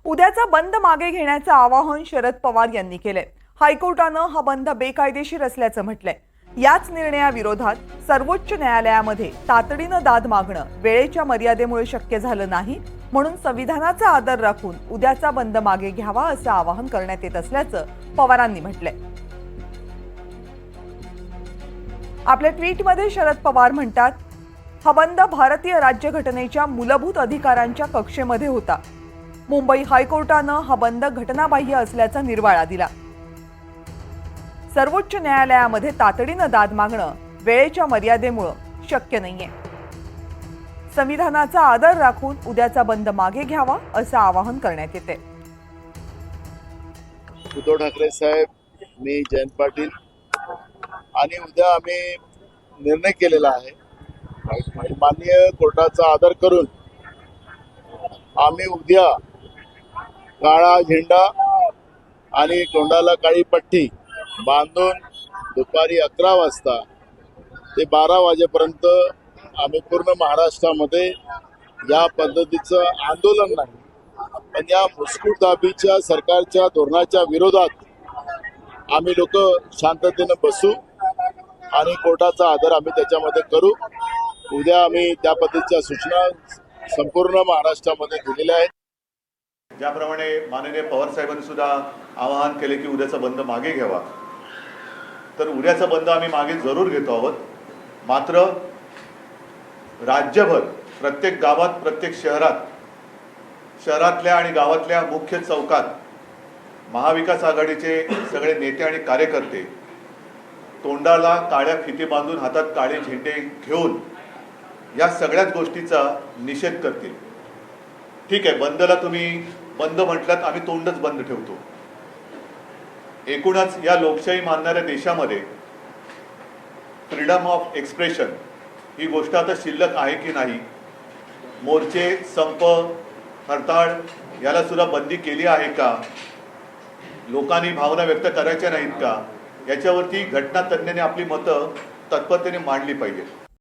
उद्याचा बंद मागे घेण्याचं आवाहन शरद पवार यांनी केलंय। हायकोर्टानं हा बंद बेकायदेशीर असल्याचं म्हटलंय। याच निर्णयाविरोधात सर्वोच्च न्यायालयामध्ये तातडीनं दाद मागणं वेळेच्या मर्यादेमुळे शक्य झालं नाही, म्हणून संविधानाचा आदर राखून उद्याचा बंद मागे घ्यावा असं आवाहन करण्यात येत असल्याचं पवारांनी म्हटलंय। आपल्या ट्विटमध्ये शरद पवार म्हणतात, हा बंद भारतीय राज्यघटनेच्या मूलभूत अधिकारांच्या कक्षेमध्ये होता। मुंबई हायकोर्टानं हा बंद घटनाबाह्य असल्याचा निर्वाळा दिला। सर्वोच्च न्यायालयामध्ये तातडीनं दाद मागणं वेळेच्या मर्यादेमुळे शक्य नाहीये। संविधानाचा आदर राखून उद्याचा बंद मागे घ्यावा असं आवाहन करण्यात येते। उद्धव ठाकरे साहेब, मी जयंत पाटील आणि उद्या आम्ही निर्णय केलेला आहे। माननीय कोर्टाचा आदर करून आम्ही उद्या काळा झेंडा आणि तोंडाला काळी पट्टी बांधून दुपारी 11 वाजता ते 12 वाजेपर्यंत आम्ही पूर्ण महाराष्ट्रामध्ये या पद्धतीचं आंदोलन नाही, पण या मुस्कुटदाबीच्या सरकारच्या धोरणाच्या विरोधात आम्ही लोक शांततेनं बसू आणि कोर्टाचा आदर आम्ही त्याच्यामध्ये करू। उद्या आम्ही त्या पद्धतीच्या सूचना संपूर्ण महाराष्ट्रामध्ये दिलेल्या आहेत। ज्याप्रमाणे माननीय पवार साहेबांनी सुद्धा आवाहन केले की उद्याचा बंद मागे घ्यावा, तर उद्याचा बंद आम्ही मागे जरूर घेतो आहोत। मात्र राज्यभर प्रत्येक गावात, प्रत्येक शहरातल्या आणि गावातल्या मुख्य चौकात महाविकास आघाडीचे सगळे नेते आणि कार्यकर्ते तोंडाला काळ्या फिती बांधून हातात काळे झेंडे घेऊन या सगळ्याच गोष्टीचा निषेध करतील। ठीक आहे, बंदला तुम्ही बंद म्हटलात, आम्ही तोंडच बंद ठेवतो। एकूणच या लोकशाही मानणाऱ्या देशामध्ये फ्रीडम ऑफ एक्सप्रेशन ही गोष्ट आता शिल्लक आहे की नाही, मोर्चे, संप, हरताळ याला सुद्धा बंदी केली आहे का, लोकांनी भावना व्यक्त करायच्या नाहीत का, याच्यावरती घटनातज्ञांनी आपली मतं तत्परतेने मांडली पाहिजे।